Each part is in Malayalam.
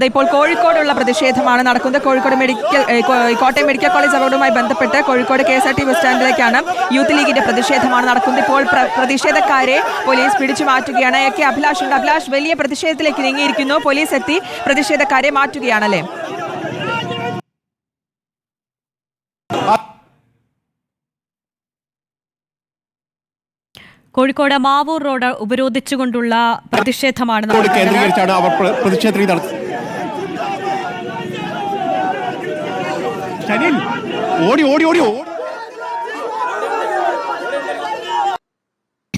ഇപ്പോൾ കോഴിക്കോടുള്ള പ്രതിഷേധമാണ് നടക്കുന്നത്. കോട്ടയം മെഡിക്കൽ കോളേജ് അപകടവുമായി ബന്ധപ്പെട്ട് കോഴിക്കോട് KSRT ബസ് സ്റ്റാൻഡിലേക്കാണ് യൂത്ത് ലീഗിന്റെ പ്രതിഷേധമാണ് നടക്കുന്നത്. ഇപ്പോൾ പ്രതിഷേധക്കാരെ പോലീസ് പിടിച്ചു മാറ്റുകയാണ്. അഭിലാഷ് ഉണ്ട്. അഭിലാഷ്, വലിയ പ്രതിഷേധത്തിലേക്ക് നീങ്ങിയിരിക്കുന്നു. പോലീസ് എത്തി പ്രതിഷേധക്കാരെ മാറ്റുകയാണല്ലേ? കോഴിക്കോട് മാവൂർ റോഡ് ഉപരോധിച്ചുകൊണ്ടുള്ള പ്രതിഷേധമാണ് കേന്ദ്രീകരിച്ചാണ് അവർ പ്രതിഷേധം നടത്തുന്നത്. ഓടി ഓടി ഓടി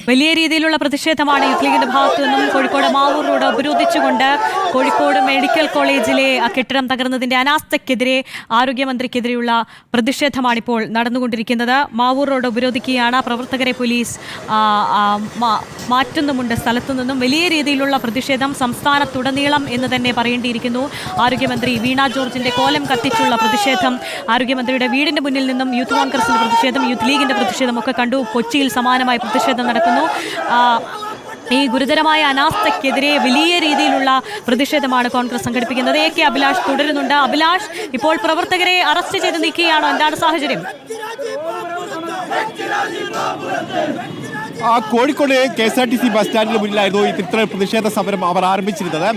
വലിയ രീതിയിലുള്ള പ്രതിഷേധമാണ് യൂത്ത് ലീഗിന്റെ ഭാഗത്തു നിന്നും. കോഴിക്കോട് മാവൂർ റോഡ് ഉപരോധിച്ചുകൊണ്ട് കോഴിക്കോട് മെഡിക്കൽ കോളേജിലെ ആ കെട്ടിടം തകർന്നതിന്റെ അനാസ്ഥയ്ക്കെതിരെ ആരോഗ്യമന്ത്രിക്കെതിരെയുള്ള പ്രതിഷേധമാണിപ്പോൾ നടന്നുകൊണ്ടിരിക്കുന്നത്. മാവൂർ റോഡ് ഉപരോധിക്കുകയാണ്. പ്രവർത്തകരെ പോലീസ് മാറ്റുന്നുമുണ്ട് സ്ഥലത്തു നിന്നും. വലിയ രീതിയിലുള്ള പ്രതിഷേധം സംസ്ഥാനത്തുടനീളം എന്ന് തന്നെ പറയേണ്ടിയിരിക്കുന്നു. ആരോഗ്യമന്ത്രി വീണ ജോർജിന്റെ കോലം കത്തിച്ചുള്ള പ്രതിഷേധം, ആരോഗ്യമന്ത്രിയുടെ വീടിന്റെ മുന്നിൽ നിന്നും യൂത്ത് കോൺഗ്രസിന്റെ പ്രതിഷേധം, യൂത്ത് ലീഗിന്റെ പ്രതിഷേധം ഒക്കെ കണ്ടു. കൊച്ചിയിൽ സമാനമായ പ്രതിഷേധം നടക്കുന്നു. ഈ ഗുരുതരമായ അനാസ്ഥയ്ക്കെതിരെ വലിയ രീതിയിലുള്ള പ്രതിഷേധമാണ് കോൺഗ്രസ് സംഘടിപ്പിക്കുന്നത്. അഭിലാഷ് തുടരുന്നുണ്ട്. അഭിലാഷ്, ഇപ്പോൾ പ്രവർത്തകരെ അറസ്റ്റ് ചെയ്ത് നീക്കുകയാണോ? എന്താണ് സാഹചര്യം? കോഴിക്കോട് KSRTC ബസ് സ്റ്റാൻഡിന് മുന്നിലായിരുന്നു ഇത്തരം പ്രതിഷേധ സമരം അവർ ആരംഭിച്ചിരുന്നത്.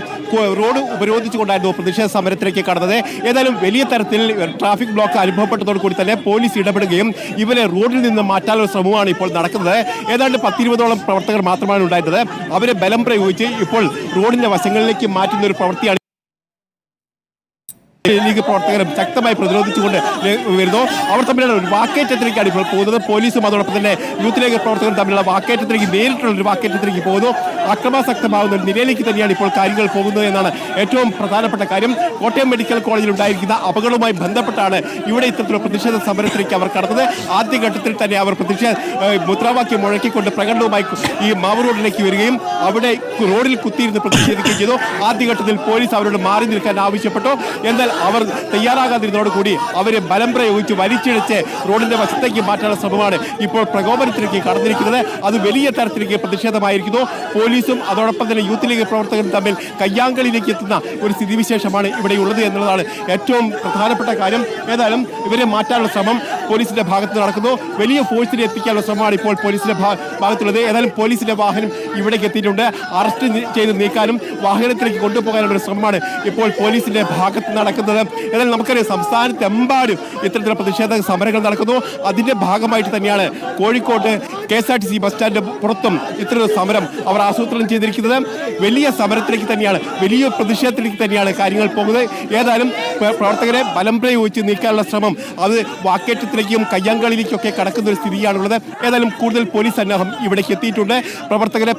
റോഡ് ഉപരോധിച്ചുകൊണ്ടായിരുന്നു പ്രതിഷേധ സമരത്തിലേക്ക് കടന്നത്. ഏതായാലും വലിയ തരത്തിൽ ട്രാഫിക് ബ്ലോക്ക് അനുഭവപ്പെട്ടതോടുകൂടി തന്നെ പോലീസ് ഇടപെടുകയും ഇവരെ റോഡിൽ നിന്ന് മാറ്റാനുള്ള ശ്രമമാണ് ഇപ്പോൾ നടക്കുന്നത്. ഏതാണ്ട് 10-20ഓളം പ്രവർത്തകർ മാത്രമാണ് ഉണ്ടായിരുന്നത്. അവരെ ബലം പ്രയോഗിച്ച് ഇപ്പോൾ റോഡിന്റെ വശങ്ങളിലേക്ക് മാറ്റുന്ന ഒരു പ്രവൃത്തിയാണ് ലീഗ് പ്രവർത്തകരും ശക്തമായി പ്രതിരോധിച്ചുകൊണ്ട് വരുന്നു. അവർ തമ്മിലുള്ള ഒരു വാക്കേറ്റത്തിലേക്കാണ് ഇപ്പോൾ പോകുന്നത്. പോലീസും അതോടൊപ്പം തന്നെ യൂത്ത് ലീഗ് പ്രവർത്തകരും തമ്മിലുള്ള വാക്കേറ്റത്തിലേക്ക് നേരിട്ടുള്ള ഒരു വാക്കേറ്റത്തിലേക്ക് പോകുന്നു. അക്രമാസക്തമാകുന്ന ഒരു നിലയിലേക്ക് തന്നെയാണ് ഇപ്പോൾ കാര്യങ്ങൾ പോകുന്നത് എന്നാണ് ഏറ്റവും പ്രധാനപ്പെട്ട കാര്യം. കോട്ടയം മെഡിക്കൽ കോളേജിൽ ഉണ്ടായിരിക്കുന്ന അപകടവുമായി ബന്ധപ്പെട്ടാണ് ഇവിടെ ഇത്തരത്തിലുള്ള പ്രതിഷേധ സമരത്തിലേക്ക് അവർ കടന്നത്. ആദ്യഘട്ടത്തിൽ തന്നെ അവർ മുദ്രാവാക്യം മുഴക്കിക്കൊണ്ട് പ്രകടനവുമായി ഈ മാവൂർ റോഡിലേക്ക് വരികയും അവിടെ റോഡിൽ കുത്തിയിരുന്ന് പ്രതിഷേധിക്കുകയും ചെയ്തു. ആദ്യഘട്ടത്തിൽ പോലീസ് അവരോട് മാറി നിൽക്കാൻ ആവശ്യപ്പെട്ടു. എന്നാൽ അവർ തയ്യാറാകാതിരുന്നതോടുകൂടി അവരെ ബലം പ്രയോഗിച്ച് വലിച്ചിഴച്ച് റോഡിന്റെ വശത്തേക്ക് മാറ്റാനുള്ള ശ്രമമാണ് ഇപ്പോൾ പ്രകോപനത്തിലേക്ക് കടന്നിരിക്കുന്നത്. അത് വലിയ തരത്തിലേക്ക് പ്രതിഷേധമായിരിക്കുന്നു. പോലീസും അതോടൊപ്പം തന്നെ യൂത്ത് ലീഗ് പ്രവർത്തകരും തമ്മിൽ കയ്യാങ്കളിയിലേക്ക് എത്തുന്ന ഒരു സ്ഥിതിവിശേഷമാണ് ഇവിടെയുള്ളത് എന്നുള്ളതാണ് ഏറ്റവും പ്രധാനപ്പെട്ട കാര്യം. ഏതായാലും ഇവരെ മാറ്റാനുള്ള ശ്രമം പോലീസിന്റെ ഭാഗത്ത് നടക്കുന്നു. വലിയ ഫോഴ്സിനെ എത്തിക്കാനുള്ള ശ്രമമാണ് ഇപ്പോൾ പോലീസിന്റെ ഭാഗത്തുള്ളത്. ഏതായാലും പോലീസിന്റെ വാഹനം ഇവിടേക്ക് എത്തിയിട്ടുണ്ട്. അറസ്റ്റ് ചെയ്ത് നീക്കാനും വാഹനത്തിലേക്ക് കൊണ്ടുപോകാനുള്ള ശ്രമമാണ് ഇപ്പോൾ പോലീസിന്റെ ഭാഗത്ത് നടക്കുന്നത്. എന്നാൽ നമുക്കറിയാം സംസ്ഥാനത്തെമ്പാടും ഇത്തരത്തിലുള്ള പ്രതിഷേധ സമരങ്ങൾ നടക്കുന്നു. അതിന്റെ ഭാഗമായിട്ട് തന്നെയാണ് കോഴിക്കോട് KSRTC ബസ് സ്റ്റാൻഡിന്റെ പുറത്തും ഇത്തരത്തിലുള്ള സമരം അവർ ആസൂത്രണം ചെയ്തിരിക്കുന്നത്. വലിയ സമരത്തിലേക്ക് തന്നെയാണ്, വലിയ പ്രതിഷേധത്തിലേക്ക് തന്നെയാണ് കാര്യങ്ങൾ പോകുന്നത്. ഏതായാലും പ്രവർത്തകരെ ബലം പ്രയോഗിച്ച് നീക്കാനുള്ള ശ്രമം അത് വാക്കേറ്റത്തിലേക്കും കയ്യാങ്കളിയിലേക്കും ഒക്കെ കടക്കുന്ന ഒരു സ്ഥിതിയാണുള്ളത്. ഏതായാലും കൂടുതൽ പോലീസ് സന്നാഹം ഇവിടേക്ക് എത്തിയിട്ടുണ്ട്.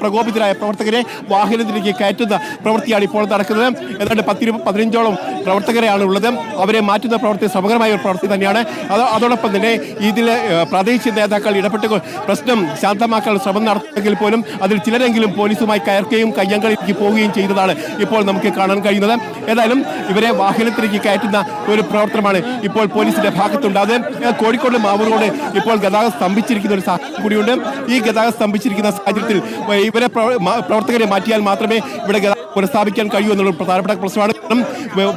പ്രകോപിതരായ പ്രവർത്തകരെ വാഹനത്തിലേക്ക് കയറ്റുന്ന പ്രവൃത്തിയാണ് ഇപ്പോൾ നടക്കുന്നത്. ഏതാണ്ട് 10-15ഓളം പ്രവർത്തകരെയാണ് ഉള്ളത്. അവരെ മാറ്റുന്ന പ്രവൃത്തി സമഗ്രമായ ഒരു പ്രവൃത്തി തന്നെയാണ്. അതോടൊപ്പം തന്നെ ഇതിൽ പ്രാദേശിക നേതാക്കൾ ഇടപെട്ട് പ്രശ്നം ശാന്തമാക്കാനുള്ള ശ്രമം നടത്തുമെങ്കിൽ പോലും അതിൽ ചിലരെങ്കിലും പോലീസുമായി കയറുകയും കയ്യാങ്കളിലേക്ക് പോവുകയും ചെയ്തതാണ് ഇപ്പോൾ നമുക്ക് കാണാൻ കഴിയുന്നത്. ഏതായാലും ഇവരെ വാഹനത്തിലേക്ക് കയറ്റുന്ന ഒരു പ്രവർത്തനമാണ് ഇപ്പോൾ പോലീസിന്റെ ഭാഗത്തുണ്ടാകുന്നത്. കോഴിക്കോട് മാവൂർ റോഡ് ഇപ്പോൾ ഗതാഗതം സ്തംഭിച്ചിരിക്കുന്ന ഒരു സാഹചര്യം കൂടിയുണ്ട്. ഈ ഗതാഗതം സ്തംഭിച്ചിരിക്കുന്ന സാഹചര്യത്തിൽ ഇവരെ പ്രവർത്തകരെ മാറ്റിയാൽ മാത്രമേ ഇവിടെ ഗതാഗതം പുനഃസ്ഥാപിക്കാൻ കഴിയൂ എന്നുള്ള പ്രധാനപ്പെട്ട പ്രശ്നമാണ്.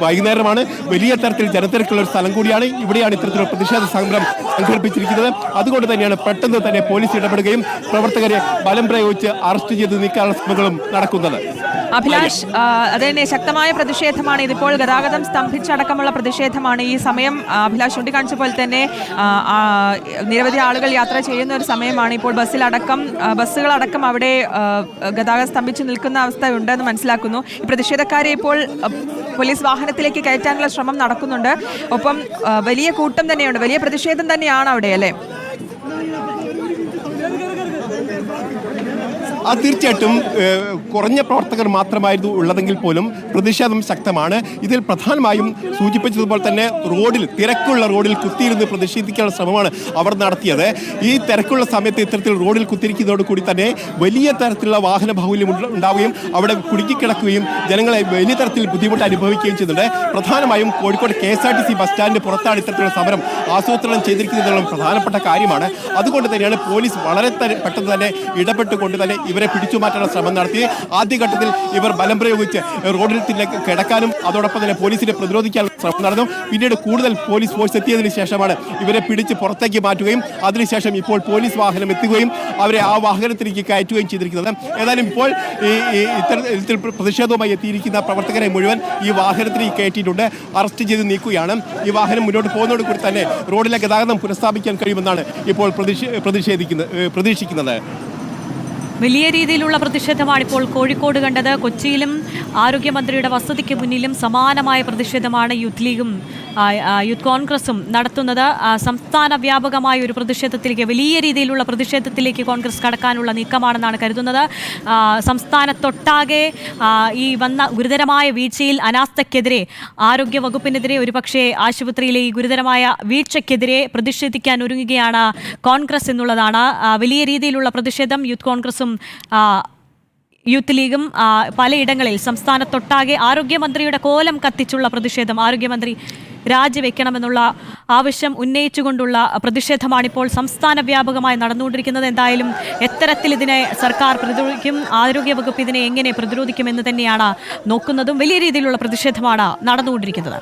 വൈകുന്നേരമാണ്, വലിയ തരത്തിൽ ജനത്തിരക്കുള്ള ഒരു സ്ഥലം കൂടിയാണ്. ഇവിടെയാണ് ഇത്തരത്തിലുള്ള പ്രതിഷേധ സമരം സംഘടിപ്പിച്ചിരിക്കുന്നത്. അതുകൊണ്ട് തന്നെയാണ് പെട്ടെന്ന് തന്നെ പോലീസ് ഇടപെടുകയും പ്രവർത്തകരെ ബലം പ്രയോഗിച്ച് അറസ്റ്റ് ചെയ്ത് നീക്കാനുള്ള ശ്രമങ്ങളും നടക്കുന്നത്. അഭിലാഷ്, അതുതന്നെ ശക്തമായ പ്രതിഷേധമാണ് ഇതിപ്പോൾ. ഗതാഗതം സ്തംഭിച്ചടക്കമുള്ള പ്രതിഷേധമാണ് ഈ സമയം. അഭിലാഷ് ചൂണ്ടിക്കാണിച്ച പോലെ തന്നെ നിരവധി ആളുകൾ യാത്ര ചെയ്യുന്ന ഒരു സമയമാണ് ഇപ്പോൾ. ബസ്സുകളടക്കം അവിടെ ഗതാഗതം സ്തംഭിച്ച് നിൽക്കുന്ന അവസ്ഥയുണ്ടെന്ന് മനസ്സിലാക്കുന്നു. ഈ പ്രതിഷേധക്കാരെ ഇപ്പോൾ പോലീസ് വാഹനത്തിലേക്ക് കയറ്റാനുള്ള ശ്രമം നടക്കുന്നുണ്ട്. ഒപ്പം വലിയ കൂട്ടം തന്നെയുണ്ട്, വലിയ പ്രതിഷേധം തന്നെയാണ് അവിടെ, അല്ലേ? തീർച്ചയായിട്ടും കുറഞ്ഞ പ്രവർത്തകർ മാത്രമായിരുന്നു ഉള്ളതെങ്കിൽ പോലും പ്രതിഷേധം ശക്തമാണ്. ഇതിൽ പ്രധാനമായും സൂചിപ്പിച്ചതുപോലെ തന്നെ തിരക്കുള്ള റോഡിൽ കുത്തിയിരുന്ന് പ്രതിഷേധിക്കാനുള്ള ശ്രമമാണ് അവർ നടത്തിയത്. ഈ തിരക്കുള്ള സമയത്ത് ഇത്തരത്തിൽ റോഡിൽ കുത്തിരിക്കുന്നതോടുകൂടി തന്നെ വലിയ തരത്തിലുള്ള വാഹന ബാഹുല്യം ഉണ്ടാവുകയും അവിടെ കുടുങ്ങിക്കിടക്കുകയും ജനങ്ങളെ വലിയ തരത്തിൽ ബുദ്ധിമുട്ട് അനുഭവിക്കുകയും ചെയ്യുന്നുണ്ട്. പ്രധാനമായും കോഴിക്കോട് KSRTC ബസ് സ്റ്റാൻഡിന് പുറത്താണ് ഇത്തരത്തിലുള്ള സമരം ആസൂത്രണം ചെയ്തിരിക്കുന്നതെന്നുള്ള പ്രധാനപ്പെട്ട കാര്യമാണ്. അതുകൊണ്ട് തന്നെയാണ് പോലീസ് വളരെ പെട്ടെന്ന് തന്നെ ഇടപെട്ടുകൊണ്ട് തന്നെ ഇവരെ ഇവരെ പിടിച്ചു മാറ്റാനുള്ള ശ്രമം നടത്തി. ആദ്യഘട്ടത്തിൽ ഇവർ ബലം പ്രയോഗിച്ച് റോഡിൽ കിടക്കാനും അതോടൊപ്പം തന്നെ പോലീസിനെ പ്രതിരോധിക്കാനുള്ള ശ്രമം നടന്നു. പിന്നീട് കൂടുതൽ പോലീസ് ഫോഴ്സ് എത്തിയതിനു ശേഷമാണ് ഇവരെ പിടിച്ച് പുറത്തേക്ക് മാറ്റുകയും അതിനുശേഷം ഇപ്പോൾ പോലീസ് വാഹനം എത്തുകയും അവരെ ആ വാഹനത്തിലേക്ക് കയറ്റുകയും ചെയ്തിരിക്കുന്നത്. ഏതായാലും ഇപ്പോൾ ഇത്തരത്തിൽ പ്രതിഷേധവുമായി എത്തിയിരിക്കുന്ന പ്രവർത്തകരെ മുഴുവൻ ഈ വാഹനത്തിലേക്ക് കയറ്റിയിട്ടുണ്ട്, അറസ്റ്റ് ചെയ്ത് നീക്കുകയാണ്. ഈ വാഹനം മുന്നോട്ട് പോകുന്നതോടുകൂടി തന്നെ റോഡിലെ ഗതാഗതം പുനഃസ്ഥാപിക്കാൻ കഴിയുമെന്നാണ് ഇപ്പോൾ പ്രതീക്ഷിക്കുന്നത്. വലിയ രീതിയിലുള്ള പ്രതിഷേധമാണ് ഇപ്പോൾ കോഴിക്കോട് കണ്ടത്. കൊച്ചിയിലും ആരോഗ്യമന്ത്രിയുടെ വസതിക്ക് മുന്നിലും സമാനമായ പ്രതിഷേധമാണ് യൂത്ത് ലീഗും യൂത്ത് കോൺഗ്രസും നടത്തുന്നത്. സംസ്ഥാന വ്യാപകമായ ഒരു പ്രതിഷേധത്തിലേക്ക്, വലിയ രീതിയിലുള്ള പ്രതിഷേധത്തിലേക്ക് കോൺഗ്രസ് കടക്കാനുള്ള നീക്കമാണെന്നാണ് കരുതുന്നത്. സംസ്ഥാനത്തൊട്ടാകെ ഈ വന്ന ഗുരുതരമായ വീഴ്ചയിൽ അനാസ്ഥയ്ക്കെതിരെ, ആരോഗ്യ വകുപ്പിനെതിരെ, ഒരുപക്ഷെ ആശുപത്രിയിലെ ഈ ഗുരുതരമായ വീഴ്ചയ്ക്കെതിരെ പ്രതിഷേധിക്കാൻ ഒരുങ്ങുകയാണ് കോൺഗ്രസ് എന്നുള്ളതാണ്. വലിയ രീതിയിലുള്ള പ്രതിഷേധം യൂത്ത് കോൺഗ്രസും യൂത്ത് ലീഗും പലയിടങ്ങളിൽ സംസ്ഥാനത്തൊട്ടാകെ ആരോഗ്യമന്ത്രിയുടെ കോലം കത്തിച്ചുള്ള പ്രതിഷേധം, ആരോഗ്യമന്ത്രി രാജിവെക്കണമെന്നുള്ള ആവശ്യം ഉന്നയിച്ചുകൊണ്ടുള്ള പ്രതിഷേധമാണിപ്പോൾ സംസ്ഥാന വ്യാപകമായി നടന്നുകൊണ്ടിരിക്കുന്നത്. എന്തായാലും എത്തരത്തിൽ ഇതിനെ സർക്കാർ പ്രതിരോധിക്കും, ആരോഗ്യവകുപ്പ് ഇതിനെ എങ്ങനെ പ്രതിരോധിക്കുമെന്ന് തന്നെയാണ് നോക്കുന്നതും. വലിയ രീതിയിലുള്ള പ്രതിഷേധമാണ് നടന്നുകൊണ്ടിരിക്കുന്നത്.